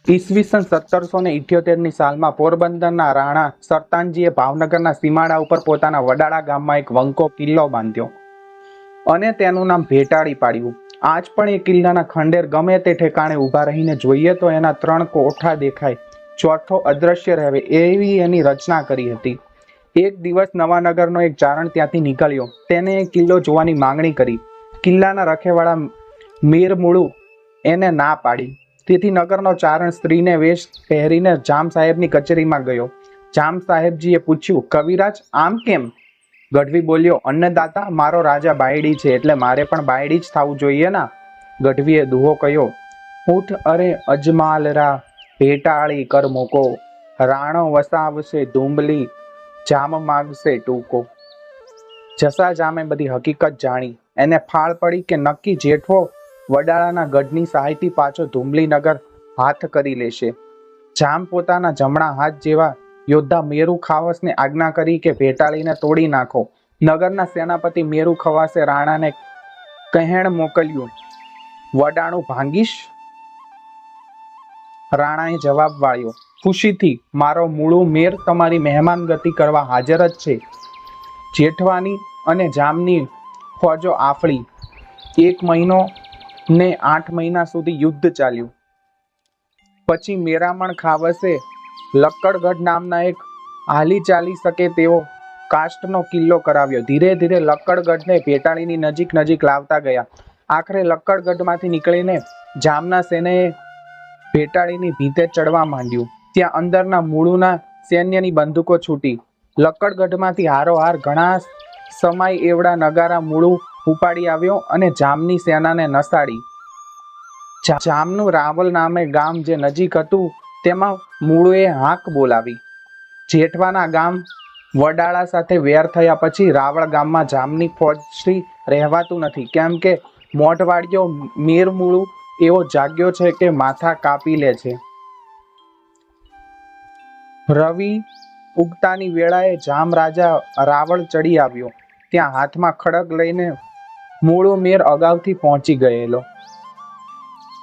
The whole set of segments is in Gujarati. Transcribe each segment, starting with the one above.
ઈસવીસન 1778ની સાલમાં પોરબંદરના રાણા સરતાનજીએ ભાવનગરના સીમાડા ઉપર પોતાના વડાળા ગામમાં એક વંકો કિલ્લો બાંધ્યો અને તેનું નામ ભેટાળી પાડ્યું. આજ પણ એ કિલ્લાના ખંડેર ગમે તે ઠેકાણે ઊભા રહીને જોઈએ તો એના 3 કોઠા દેખાય, ચોથો અદ્રશ્ય રહે એવી એની રચના કરી હતી. એક દિવસ નવાનગરનો એક ચારણ ત્યાંથી નીકળ્યો. તેને એ કિલ્લો જોવાની માંગણી કરી. કિલ્લાના રખેવાળા મીરમુળુ એને ના પાડી. તેથી નગરનો ચારણ સ્ત્રીને વેશ પહેરીને જામ સાહેબની કચેરીમાં ગયો. જામ સાહેબજીએ પૂછ્યું, કવિરાજ આમ કેમ? ગઢવી બોલ્યો, અન્નદાતા, મારો રાજા બાયડી છે એટલે મારે પણ બાયડી જ થવું જોઈએ ના. ગઢવીએ દુહો કહ્યો, ઊઠ અરે અજમાલરા ભેટાળી કર મોકો, રાણો વસાવશે ધુંબલી જામ માગશે ટૂંકો. જસા જામે બધી હકીકત જાણી. એને ફાળ પડી કે નક્કી જેઠવો વડાળાના ગઢની સહાયથી પાછો ધુંબલીનગર હાથ કરી લેશે. જામ પોતાના જમણા હાથ જેવા યોદ્ધા મેરુ ખાવસને આજ્ઞા કરી કે ભેટાળીને તોડી નાખો. નગરના સેનાપતિ મેરુ ખવાસે રાણાને કહેણ મોકલ્યું, વડાણું ભાંગીશ? રાણાએ જવાબ વાળ્યો, ખુશીથી, મારો મૂળું મેર તમારી મહેમાન ગતિ કરવા હાજર જ છે. જેઠવાની અને જામની ફોજો આફળી. 1 મહિનો ને 8 મહિના સુધી યુદ્ધ ચાલ્યું. પછી મેરામણ ખાવસે લક્કડગઢ નામના એક હાલી ચાલી શકે તેવો કાષ્ટનો કિલ્લો કરાવ્યો. ધીરે ધીરે લક્કડગઢને ભેટાળીની નજીક લાવતા ગયા. આખરે લક્કડગઢમાંથી નીકળીને જામના સૈન્યએ ભેટાળીની ભીતે ચડવા માંડ્યું. ત્યાં અંદરના મૂળુના સૈન્યની બંદૂકો છૂટી. લક્કડગઢમાંથી હારોહાર ઘણા સમાય એવડા નગારા મૂળું ઉપાડી આવ્યો અને જામની સેનાને નસાડી. જામનું રાવલ નામે ગામ જે નજીક હતું તેમાં મૂળુએ હાંક બોલાવી. જેઠવાના ગામ વડાળા સાથે વેર થયા પછી રાવળ ગામમાં જામની ફોજથી રહેવાતું નથી, કેમ કે મોઢવાડિયો મીરમુળુ એવો જાગ્યો છે કે માથા કાપી લે છે. રવિ ઉગતાની વેળાએ જામ રાજા રાવળ ચડી આવ્યો. ત્યાં હાથમાં ખડગ લઈને મૂળુ મેર અગાઉથી પહોંચી ગયેલો.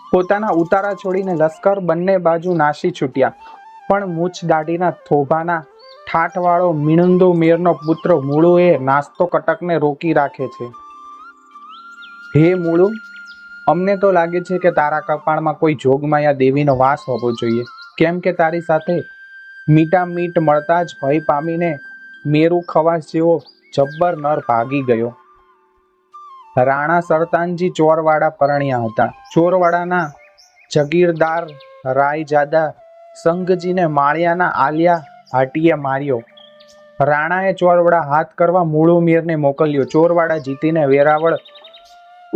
પોતાના ઉતારા છોડીને લશ્કર બંને બાજુ નાસી છૂટ્યા. પણ મૂછ દાઢીના થોભાના ઠાઠવાળો મિણુંદો મેરનો પુત્ર મૂળુએ નાસ્તો કટકને રોકી રાખે છે. હે મૂળુ, અમને તો લાગે છે કે તારા કપાળમાં કોઈ જોગમાયા દેવીનો વાસ હોવો જોઈએ, કેમ કે તારી સાથે મીઠા મીઠ મળતા જ ભય પામીને મેરુ ખવાસ જેવો જબ્બર નર ભાગી ગયો. રાણા સરતાનજી ચોરવાડા પરણ્યા હતા. ચોરવાડાના જગીરદાર રાયજાદા સંઘજીને માળિયાના આલિયા હાટીએ માર્યો. રાણાએ ચોરવાડા હાથ કરવા મૂળુ મેરને મોકલ્યો. ચોરવાડા જીતીને વેરાવળ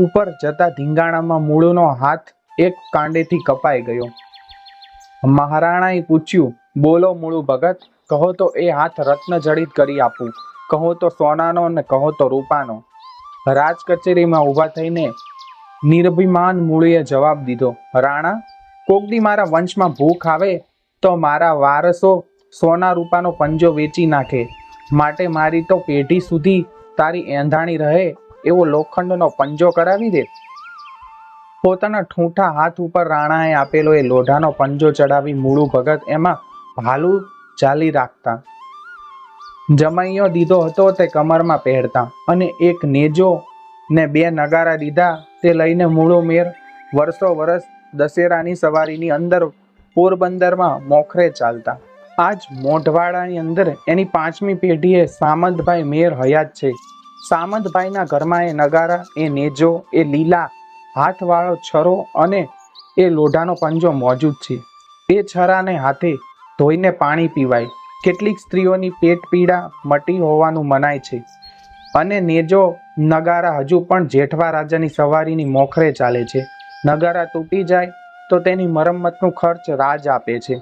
ઉપર જતા ધીંગાણામાં મૂળુનો હાથ એક કાંડેથી કપાઈ ગયો. મહારાણાએ પૂછ્યું, બોલો મૂળુ ભગત, કહો તો એ હાથ રત્ન જડિત કરી આપું, કહો તો સોનાનો ને કહો તો રૂપાનો. રાજ કચેરીમાં ઊભા થઈને નિર્ભિમાન મૂળુએ જવાબ દીધો, રાણા, કોકદી મારા વંશમાં ભૂખ આવે તો મારા વારસો સોના રૂપાનો પંજો વેચી નાખે, માટે મારી તો પેઢી સુધી તારી એંધાણી રહે એવો લોખંડનો પંજો કરાવી દે. પોતાના ઠૂંઠા હાથ ઉપર રાણાએ આપેલો એ લોઢાનો પંજો ચડાવી મૂળુ ભગત એમાં ભાલું ચાલી રાખતા. જમાઈઓ દીધો હતો તે કમરમાં પહેરતા અને એક નેજો ને 2 નગારા દીધા તે લઈને મૂળુ મેર વર્ષો વર્ષ દશેરાની સવારીની અંદર પોરબંદરમાં મોખરે ચાલતા. આજ મોઢવાડાની અંદર એની 5મી પેઢીએ સામંતભાઈ મેર હયાત છે. સામંતભાઈના ઘરમાં એ નગારા, એ નેજો, એ લીલા હાથવાળો છરો અને એ લોઢાનો પંજો મોજૂદ છે. એ છરાને હાથે ધોઈને પાણી પીવાય. કેટલીક સ્ત્રીઓની પેટ પીડા મટી હોવાનું મનાય છે. અને નેજો નગારા હજુ પણ જેઠવા રાજાની સવારીની મોખરે ચાલે છે. નગારા તૂટી જાય તો તેની મરમ્મતનું ખર્ચ રાજ આપે છે.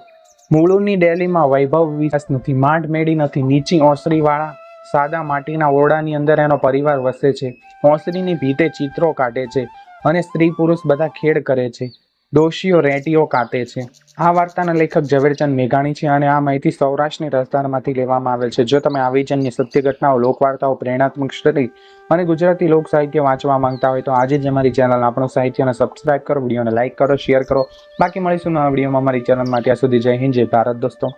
મૂળુની ડેલીમાં વૈભવ વિલાસ નથી, માંડ મેળી નથી. નીચી ઓસરીવાળા સાદા માટીના ઓરડાની અંદર એનો પરિવાર વસે છે. ઓસરીની ભીતે ચિત્રો કાઢે છે અને સ્ત્રી પુરુષ બધા ખેડ કરે છે. દોષીઓ રેટીઓ કાતે છે. આ વાર્તાના લેખક ઝવેરચંદ મેઘાણી છે અને આ માહિતી સૌરાષ્ટ્રની રસધારમાંથી લેવામાં આવેલ છે. જો તમે આવી જન્ય સત્ય ઘટનાઓ, લોકવાર્તાઓ, પ્રેરણાત્મક સ્ટોરી અને ગુજરાતી લોક સાહિત્ય વાંચવા માંગતા હોય તો આજે જ અમારી ચેનલ આપણું સાહિત્યને સબસ્ક્રાઇબ કરો, વિડીયોને લાઇક કરો, શેર કરો. બાકી મળીશું નવા વિડીયોમાં અમારી ચેનલમાં. ત્યાં સુધી જય હિન્દ, જય ભારત દોસ્તો.